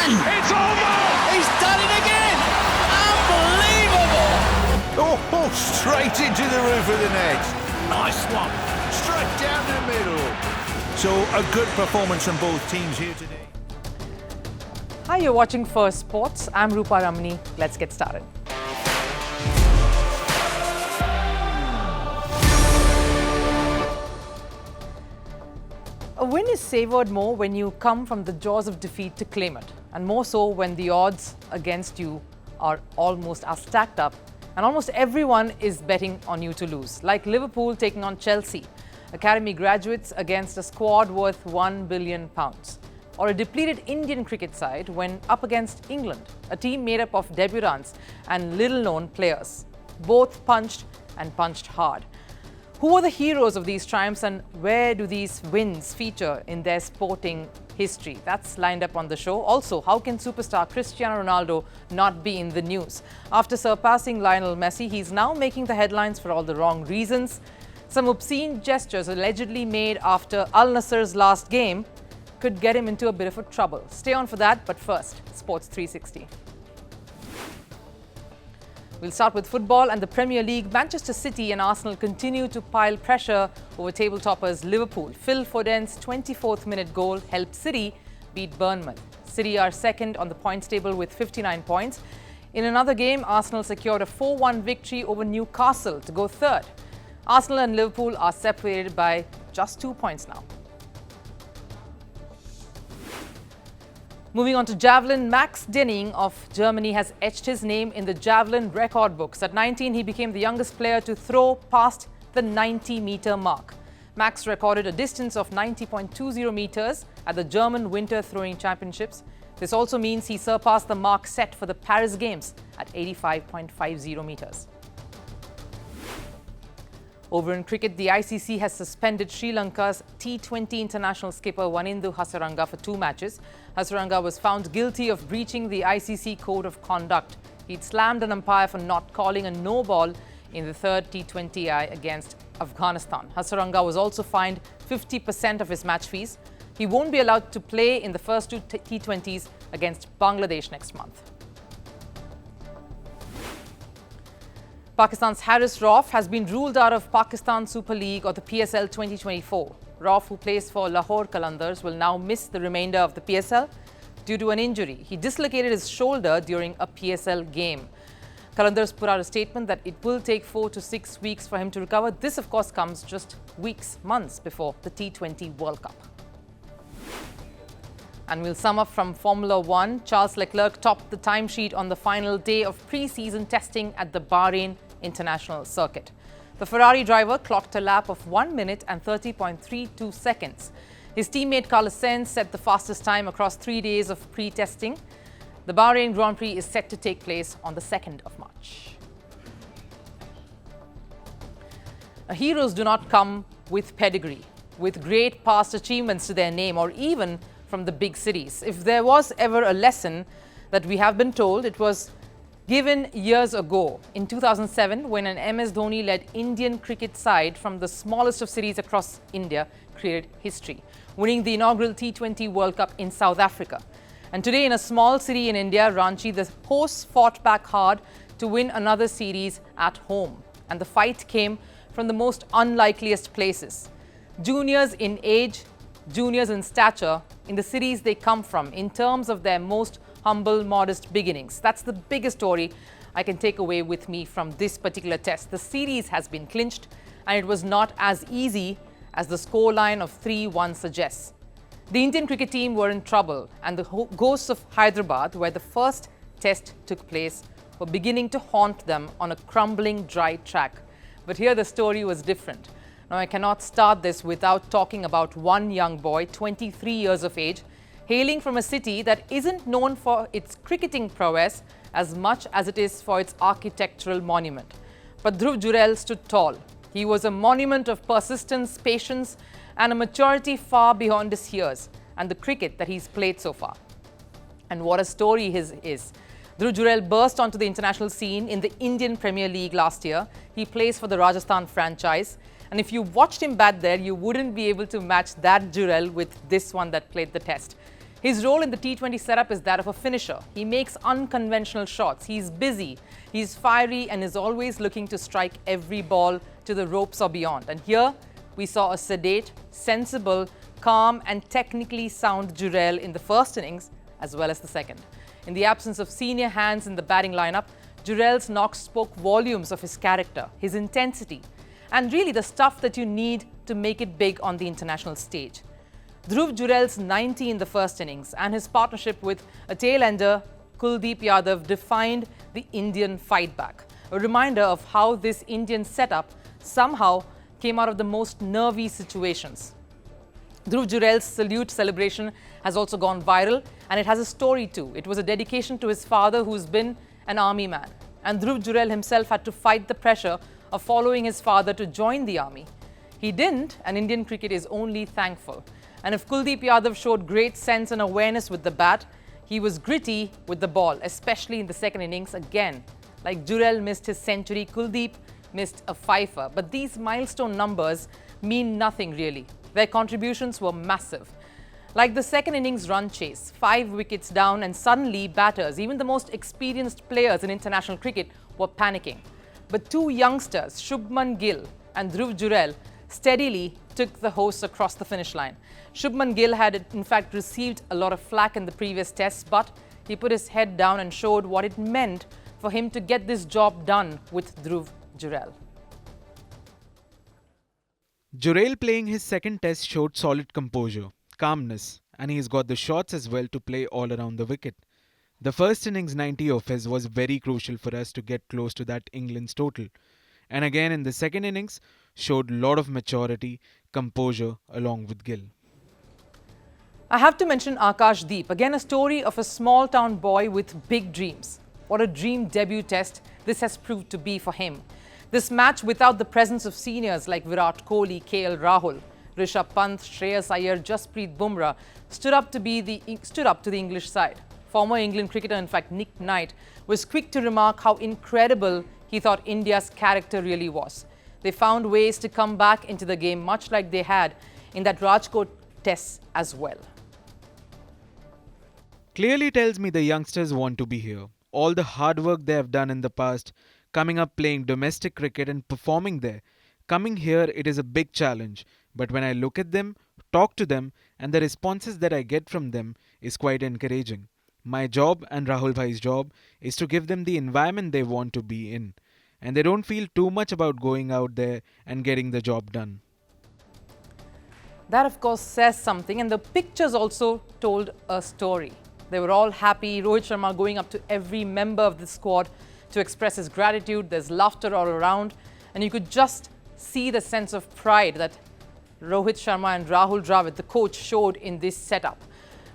It's over! He's done it again! Unbelievable! Oh, straight into the roof of the net. Nice one. Straight down the middle. So a good performance from both teams here today. Hi, you're watching Firstpost. I'm Rupha Ramani. Let's get started. A win is savoured more when you come from the jaws of defeat to claim it, and more so when the odds against you are stacked up, and almost everyone is betting on you to lose. Like Liverpool taking on Chelsea, academy graduates against a squad worth £1 billion, or a depleted Indian cricket side when up against England, a team made up of debutants and little-known players. Both punched and punched hard. Who are the heroes of these triumphs and where do these wins feature in their sporting history? That's lined up on the show. Also, how can superstar Cristiano Ronaldo not be in the news? After surpassing Lionel Messi, he's now making the headlines for all the wrong reasons. Some obscene gestures allegedly made after Al-Nassr's last game could get him into a bit of a trouble. Stay on for that, but first, Sports 360. We'll start with football and the Premier League. Manchester City and Arsenal continue to pile pressure over table toppers Liverpool. Phil Foden's 24th minute goal helped City beat Bournemouth. City are second on the points table with 59 points. In another game, Arsenal secured a 4-1 victory over Newcastle to go third. Arsenal and Liverpool are separated by just 2 points now. Moving on to Javelin, Max Denning of Germany has etched his name in the Javelin record books. At 19, he became the youngest player to throw past the 90-meter mark. Max recorded a distance of 90.20 meters at the German Winter Throwing Championships. This also means he surpassed the mark set for the Paris Games at 85.50 meters. Over in cricket, the ICC has suspended Sri Lanka's T20 international skipper Wanindu Hasaranga for 2 matches. Hasaranga was found guilty of breaching the ICC code of conduct. He'd slammed an umpire for not calling a no ball in the third T20I against Afghanistan. Hasaranga was also fined 50% of his match fees. He won't be allowed to play in the first 2 T20s against Bangladesh next month. Pakistan's Haris Rauf has been ruled out of Pakistan Super League or the PSL 2024. Rauf, who plays for Lahore Qalandars, will now miss the remainder of the PSL due to an injury. He dislocated his shoulder during a PSL game. Qalandars put out a statement that it will take 4 to 6 weeks for him to recover. This, of course, comes just months before the T20 World Cup. And we'll sum up from Formula One. Charles Leclerc topped the timesheet on the final day of pre-season testing at the Bahrain International Circuit. The Ferrari driver clocked a lap of 1 minute and 30.32 seconds. His teammate Carlos Sainz set the fastest time across 3 days of pre-testing. The Bahrain Grand Prix is set to take place on the 2nd of March. Heroes do not come with pedigree, with great past achievements to their name, or even from the big cities. If there was ever a lesson that we have been told, it was given years ago in 2007 when an MS Dhoni-led Indian cricket side from the smallest of cities across India created history, winning the inaugural T20 World Cup in South Africa. And today in a small city in India, Ranchi, the hosts fought back hard to win another series at home. And the fight came from the most unlikeliest places. Juniors in age, juniors in stature, in the cities they come from, in terms of their most humble, modest beginnings. That's the biggest story I can take away with me from this particular test. The series has been clinched, and it was not as easy as the scoreline of 3-1 suggests. The Indian cricket team were in trouble, and the ghosts of Hyderabad, where the first test took place, were beginning to haunt them on a crumbling, dry track. But here the story was different. Now, I cannot start this without talking about one young boy, 23 years of age, hailing from a city that isn't known for its cricketing prowess as much as it is for its architectural monument. But Dhruv Jurel stood tall. He was a monument of persistence, patience, and a maturity far beyond his years and the cricket that he's played so far. And what a story his is. Dhruv Jurel burst onto the international scene in the Indian Premier League last year. He plays for the Rajasthan franchise. And if you watched him bat there, you wouldn't be able to match that Jurel with this one that played the test. His role in the T20 setup is that of a finisher. He makes unconventional shots. He's busy, he's fiery, and is always looking to strike every ball to the ropes or beyond. And here we saw a sedate, sensible, calm, and technically sound Jurel in the first innings as well as the second. In the absence of senior hands in the batting lineup, Jurel's knocks spoke volumes of his character, his intensity, and really the stuff that you need to make it big on the international stage. Dhruv Jurel's 90 in the first innings and his partnership with a tail-ender, Kuldeep Yadav, defined the Indian fight back. A reminder of how this Indian setup somehow came out of the most nervy situations. Dhruv Jurel's salute celebration has also gone viral, and it has a story too. It was a dedication to his father, who's been an army man. And Dhruv Jurel himself had to fight the pressure of following his father to join the army. He didn't, and Indian cricket is only thankful. And if Kuldeep Yadav showed great sense and awareness with the bat, he was gritty with the ball, especially in the second innings again. Like Jurel missed his century, Kuldeep missed a fifer. But these milestone numbers mean nothing really. Their contributions were massive. Like the second innings run chase, 5 wickets down, and suddenly batters, even the most experienced players in international cricket, were panicking. But two youngsters, Shubman Gill and Dhruv Jurel, steadily took the hosts across the finish line. Shubman Gill had in fact received a lot of flack in the previous tests, but he put his head down and showed what it meant for him to get this job done with Dhruv Jurel. Jurel playing his second test showed solid composure, calmness, and he's got the shots as well to play all around the wicket. The first innings 90 of his was very crucial for us to get close to that England's total. And again in the second innings, showed a lot of maturity, composure along with Gill. I have to mention Akash Deep, again a story of a small town boy with big dreams. What a dream debut test this has proved to be for him. This match without the presence of seniors like Virat Kohli, KL Rahul, Rishabh Pant, Shreyas Iyer, Jasprit Bumrah stood up to the English side. Former England cricketer, in fact Nick Knight, was quick to remark how incredible he thought India's character really was. They found ways to come back into the game much like they had in that Rajkot test as well. Clearly tells me the youngsters want to be here. All the hard work they have done in the past, coming up playing domestic cricket and performing there. Coming here, it is a big challenge. But when I look at them, talk to them, and the responses that I get from them is quite encouraging. My job and Rahul Bhai's job is to give them the environment they want to be in. And they don't feel too much about going out there and getting the job done. That of course says something, and the pictures also told a story. They were all happy, Rohit Sharma going up to every member of the squad to express his gratitude. There's laughter all around, and you could just see the sense of pride that Rohit Sharma and Rahul Dravid, the coach, showed in this setup.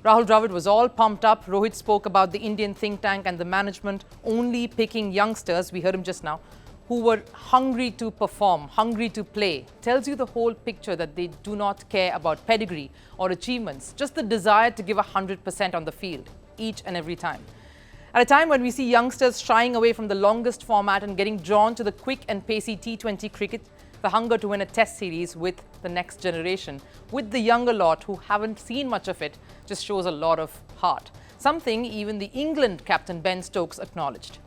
Rahul Dravid was all pumped up. Rohit spoke about the Indian think tank and the management only picking youngsters, we heard him just now, who were hungry to perform, hungry to play. Tells you the whole picture that they do not care about pedigree or achievements, just the desire to give 100% on the field each and every time. At a time when we see youngsters shying away from the longest format and getting drawn to the quick and pacey T20 cricket, the hunger to win a test series with the next generation, with the younger lot who haven't seen much of it, just shows a lot of heart. Something even the England captain Ben Stokes acknowledged.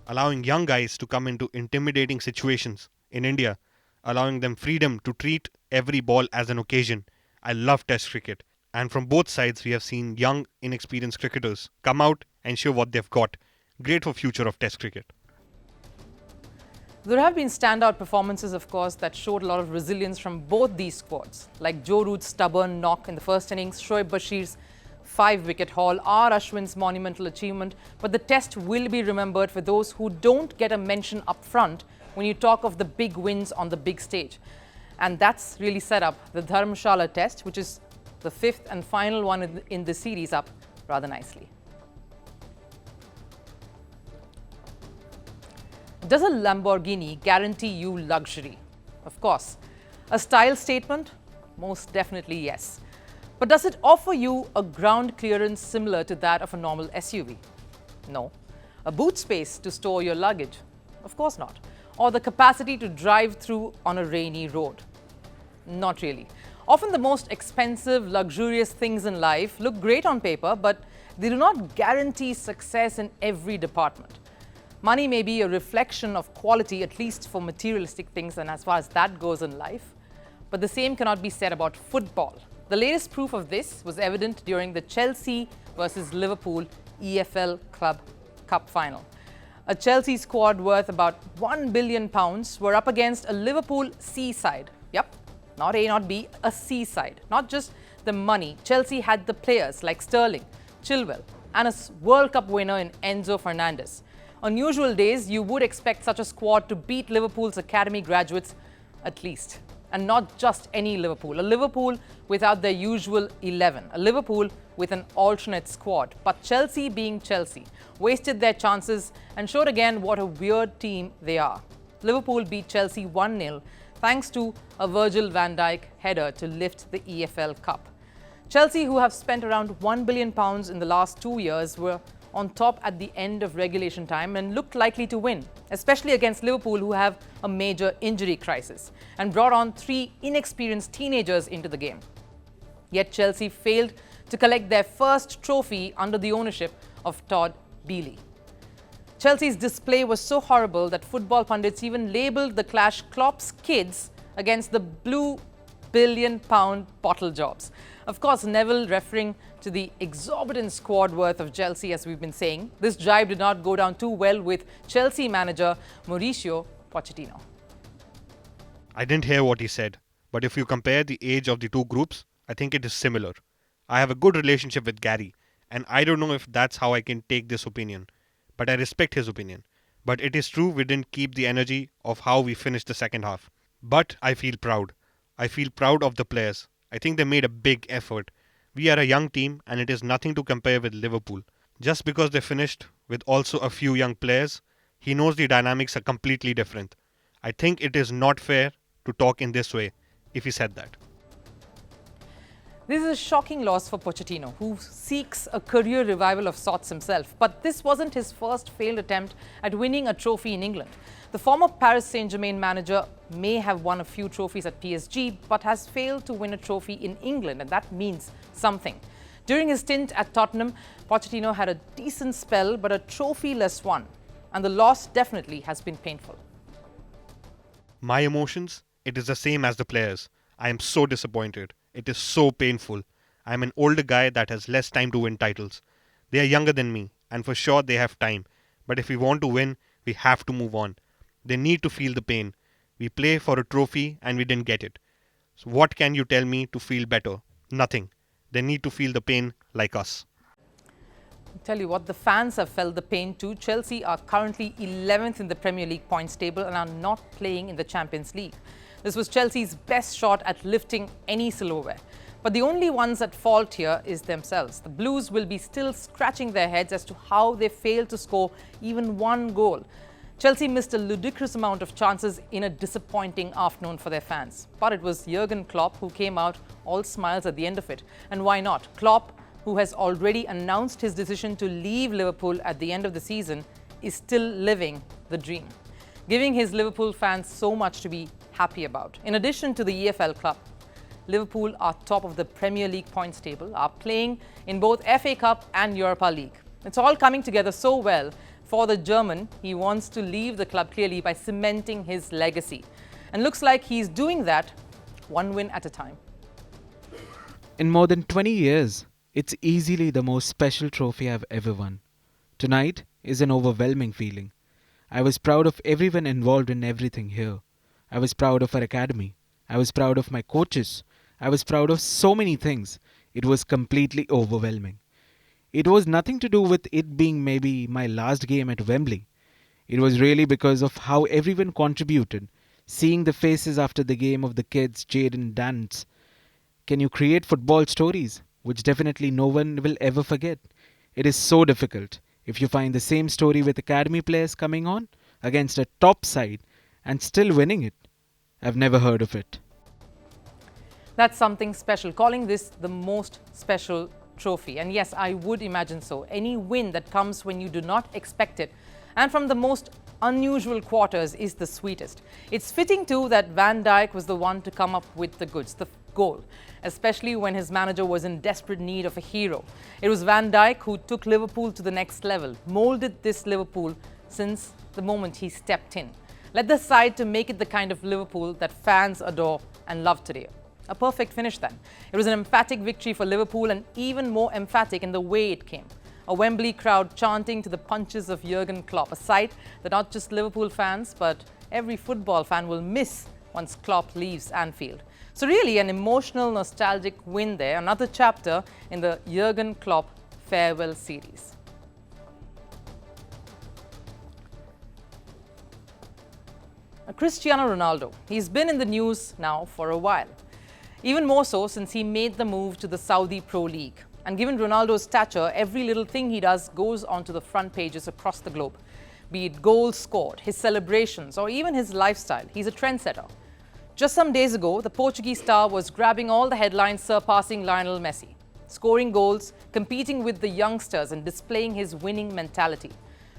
Allowing young guys to come into intimidating situations in India, allowing them freedom to treat every ball as an occasion. I love test cricket. And from both sides, we have seen young, inexperienced cricketers come out and show what they've got. Great for future of test cricket. There have been standout performances, of course, that showed a lot of resilience from both these squads, like Joe Root's stubborn knock in the first innings, Shoaib Bashir's 5-wicket haul, R. Ashwin's monumental achievement. But the test will be remembered for those who don't get a mention up front when you talk of the big wins on the big stage. And that's really set up the Dharamshala test, which is the 5th and final one in the series, up rather nicely. Does a Lamborghini guarantee you luxury? Of course. A style statement? Most definitely yes. But does it offer you a ground clearance similar to that of a normal SUV? No. A boot space to store your luggage? Of course not. Or the capacity to drive through on a rainy road? Not really. Often the most expensive, luxurious things in life look great on paper, but they do not guarantee success in every department. Money may be a reflection of quality, at least for materialistic things and as far as that goes in life, but the same cannot be said about football. The latest proof of this was evident during the Chelsea versus Liverpool EFL Club Cup final. A Chelsea squad worth about £1 billion were up against a Liverpool C side. Yep, not A, not B, a C side. Not just the money, Chelsea had the players like Sterling, Chilwell, and a World Cup winner in Enzo Fernandez. On usual days, you would expect such a squad to beat Liverpool's academy graduates at least. And not just any Liverpool. A Liverpool without their usual 11. A Liverpool with an alternate squad. But Chelsea, being Chelsea, wasted their chances and showed again what a weird team they are. Liverpool beat Chelsea 1-0 thanks to a Virgil van Dijk header to lift the EFL Cup. Chelsea, who have spent around £1 billion in the last 2 years, were on top at the end of regulation time and looked likely to win, especially against Liverpool, who have a major injury crisis and brought on 3 inexperienced teenagers into the game. Yet Chelsea failed to collect their first trophy under the ownership of Todd Boehly. Chelsea's display was so horrible that football pundits even labelled the clash Klopp's kids against the blue billion-pound bottle jobs. Of course, Neville referring to the exorbitant squad worth of Chelsea, as we've been saying. This jibe did not go down too well with Chelsea manager Mauricio Pochettino. I didn't hear what he said, but if you compare the age of the two groups, I think it is similar. I have a good relationship with Gary, and I don't know if that's how I can take this opinion, but I respect his opinion. But it is true we didn't keep the energy of how we finished the second half. But I feel proud. I feel proud of the players. I think they made a big effort. We are a young team and it is nothing to compare with Liverpool. Just because they finished with also a few young players, he knows the dynamics are completely different. I think it is not fair to talk in this way if he said that. This is a shocking loss for Pochettino, who seeks a career revival of sorts himself. But this wasn't his first failed attempt at winning a trophy in England. The former Paris Saint-Germain manager may have won a few trophies at PSG, but has failed to win a trophy in England, and that means something. During his stint at Tottenham, Pochettino had a decent spell, but a trophy-less one. And the loss definitely has been painful. My emotions, it is the same as the players. I am so disappointed. It is so painful. I am an older guy that has less time to win titles. They are younger than me, and for sure they have time. But if we want to win, we have to move on. They need to feel the pain. We play for a trophy and we didn't get it. So what can you tell me to feel better? Nothing. They need to feel the pain like us. I'll tell you what, the fans have felt the pain too. Chelsea are currently 11th in the Premier League points table and are not playing in the Champions League. This was Chelsea's best shot at lifting any silverware. But the only ones at fault here is themselves. The Blues will be still scratching their heads as to how they failed to score even one goal. Chelsea missed a ludicrous amount of chances in a disappointing afternoon for their fans. But it was Jurgen Klopp who came out all smiles at the end of it. And why not? Klopp, who has already announced his decision to leave Liverpool at the end of the season, is still living the dream, giving his Liverpool fans so much to be happy about. In addition to the EFL Cup, Liverpool are top of the Premier League points table, are playing in both FA Cup and Europa League. It's all coming together so well. For the German, he wants to leave the club clearly by cementing his legacy. And looks like he's doing that one win at a time. In more than 20 years, it's easily the most special trophy I've ever won. Tonight is an overwhelming feeling. I was proud of everyone involved in everything here. I was proud of our academy. I was proud of my coaches. I was proud of so many things. It was completely overwhelming. It was nothing to do with it being maybe my last game at Wembley. It was really because of how everyone contributed. Seeing the faces after the game of the kids, Jade and Dance. Can you create football stories, which definitely no one will ever forget? It is so difficult. If you find the same story with academy players coming on against a top side and still winning it, I've never heard of it. That's something special, calling this the most special trophy. And yes, I would imagine so. Any win that comes when you do not expect it and from the most unusual quarters is the sweetest. It's fitting too that Van Dijk was the one to come up with the goods. The goal, especially when his manager was in desperate need of a hero. It was Van Dijk who took Liverpool to the next level, molded this Liverpool since the moment he stepped in. Led the side to make it the kind of Liverpool that fans adore and love today. A perfect finish then. It was an emphatic victory for Liverpool, and even more emphatic in the way it came. A Wembley crowd chanting to the punches of Jurgen Klopp, a sight that not just Liverpool fans but every football fan will miss once Klopp leaves Anfield. So really an emotional, nostalgic win there, another chapter in the Jurgen Klopp farewell series. Cristiano Ronaldo. He's been in the news now for a while. Even more so since he made the move to the Saudi Pro League. And given Ronaldo's stature, every little thing he does goes onto the front pages across the globe. Be it goals scored, his celebrations, or even his lifestyle. He's a trendsetter. Just some days ago, the Portuguese star was grabbing all the headlines, surpassing Lionel Messi, scoring goals, competing with the youngsters and displaying his winning mentality.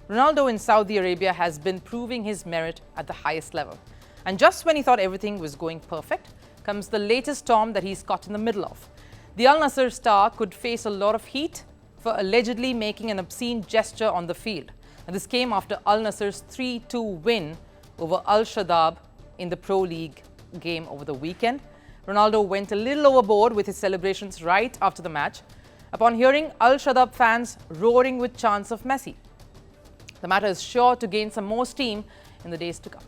Ronaldo in Saudi Arabia has been proving his merit at the highest level. And just when he thought everything was going perfect, comes the latest storm that he's caught in the middle of. The Al Nassr star could face a lot of heat for allegedly making an obscene gesture on the field. And this came after Al Nassr's 3-2 win over Al-Shabab in the Pro League game over the weekend. Ronaldo went a little overboard with his celebrations right after the match, upon hearing Al-Shabab fans roaring with chants of Messi. The matter is sure to gain some more steam in the days to come.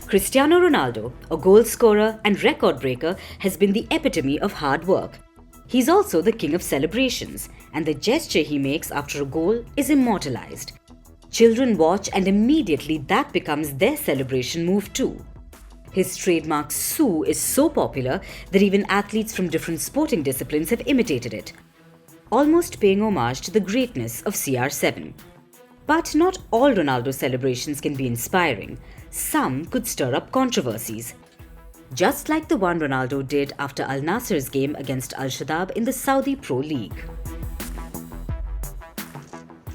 Cristiano Ronaldo, a goal scorer and record breaker, has been the epitome of hard work. He's also the king of celebrations, and the gesture he makes after a goal is immortalized. Children watch, and immediately that becomes their celebration move too. His trademark Sue is so popular that even athletes from different sporting disciplines have imitated it, almost paying homage to the greatness of CR7. But not all Ronaldo celebrations can be inspiring. Some could stir up controversies, just like the one Ronaldo did after Al Nassr's game against Al-Shabab in the Saudi Pro League.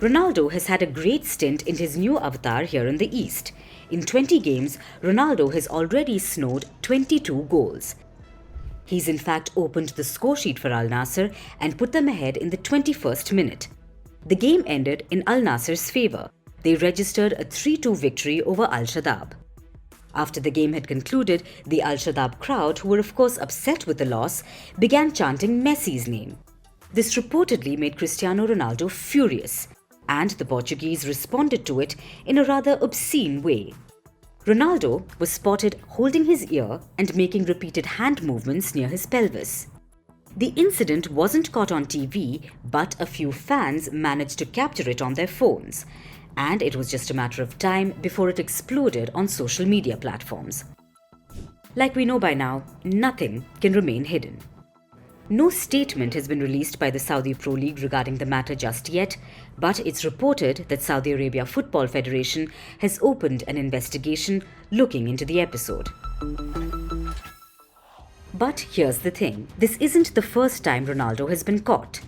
Ronaldo has had a great stint in his new avatar here in the East. In 20 games, Ronaldo has already snowed 22 goals. He's in fact opened the score sheet for Al Nassr and put them ahead in the 21st minute. The game ended in Al Nassr's favour. They registered a 3-2 victory over Al-Shabab. After the game had concluded, the Al-Shabab crowd, who were of course upset with the loss, began chanting Messi's name. This reportedly made Cristiano Ronaldo furious, and the Portuguese responded to it in a rather obscene way. Ronaldo was spotted holding his ear and making repeated hand movements near his pelvis. The incident wasn't caught on TV, but a few fans managed to capture it on their phones, and it was just a matter of time before it exploded on social media platforms. Like we know by now, nothing can remain hidden. No statement has been released by the Saudi Pro League regarding the matter just yet, but it's reported that Saudi Arabia Football Federation has opened an investigation looking into the episode. But here's the thing, this isn't the first time Ronaldo has been caught.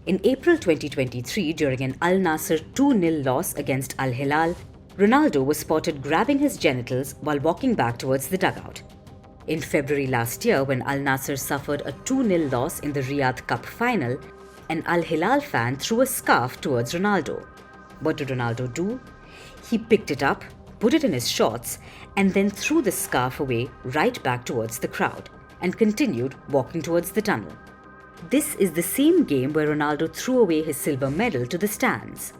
In April 2023, during an Al Nassr 2-0 loss against Al Hilal, Ronaldo was spotted grabbing his genitals while walking back towards the dugout. In February last year, when Al Nassr suffered a 2-0 loss in the Riyadh Cup final, an Al Hilal fan threw a scarf towards Ronaldo. What did Ronaldo do? He picked it up, put it in his shorts, and then threw the scarf away right back towards the crowd, and continued walking towards the tunnel. This is the same game where Ronaldo threw away his silver medal to the stands.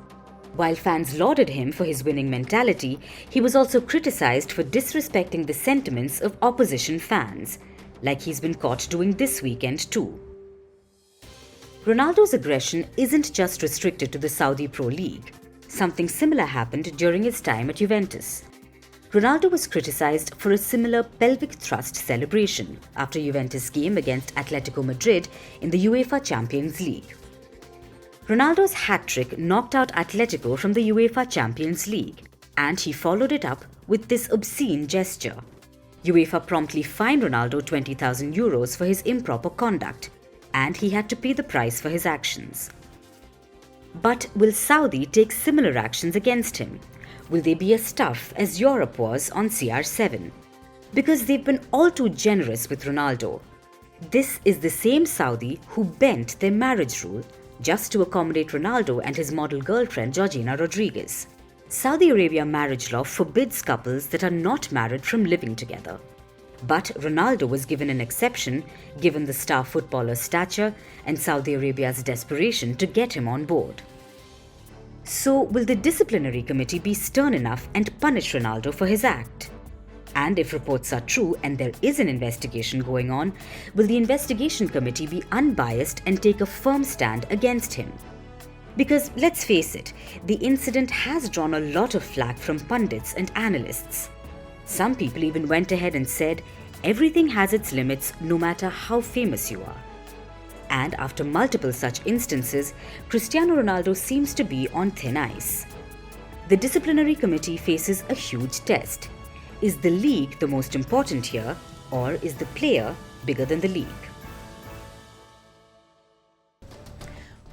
While fans lauded him for his winning mentality, he was also criticized for disrespecting the sentiments of opposition fans, like he's been caught doing this weekend too. Ronaldo's aggression isn't just restricted to the Saudi Pro League. Something similar happened during his time at Juventus. Ronaldo was criticized for a similar pelvic thrust celebration after Juventus' game against Atletico Madrid in the UEFA Champions League. Ronaldo's hat-trick knocked out Atletico from the UEFA Champions League, and he followed it up with this obscene gesture. UEFA promptly fined Ronaldo €20,000 for his improper conduct, and he had to pay the price for his actions. But will Saudi take similar actions against him? Will they be as tough as Europe was on CR7? because they've been all too generous with Ronaldo. This is the same Saudi who bent their marriage rule just to accommodate Ronaldo and his model girlfriend Georgina Rodriguez. Saudi Arabia marriage law forbids couples that are not married from living together. But Ronaldo was given an exception given the star footballer's stature and Saudi Arabia's desperation to get him on board. So, will the disciplinary committee be stern enough and punish Ronaldo for his act? And if reports are true and there is an investigation going on, will the investigation committee be unbiased and take a firm stand against him? Because let's face it, the incident has drawn a lot of flack from pundits and analysts. Some people even went ahead and said, everything has its limits no matter how famous you are. And after multiple such instances, Cristiano Ronaldo seems to be on thin ice. The disciplinary committee faces a huge test. Is the league the most important here, or is the player bigger than the league?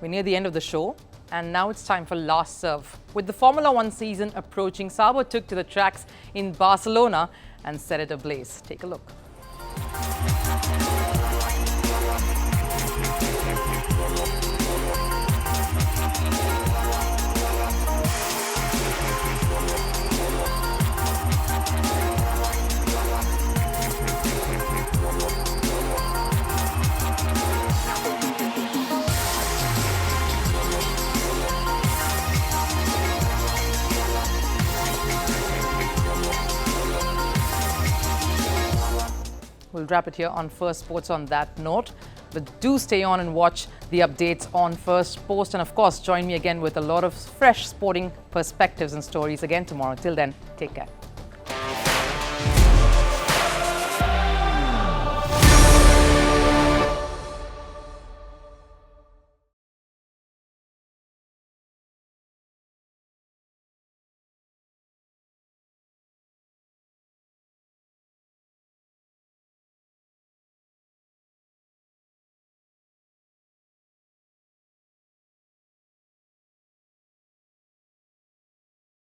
We're near the end of the show, and now it's time for Last Serve. With the Formula One season approaching, Sauber took to the tracks in Barcelona and set it ablaze. Take a look. We'll wrap it here on Firstpost on that note. But do stay on and watch the updates on Firstpost. And of course, join me again with a lot of fresh sporting perspectives and stories again tomorrow. Till then, take care.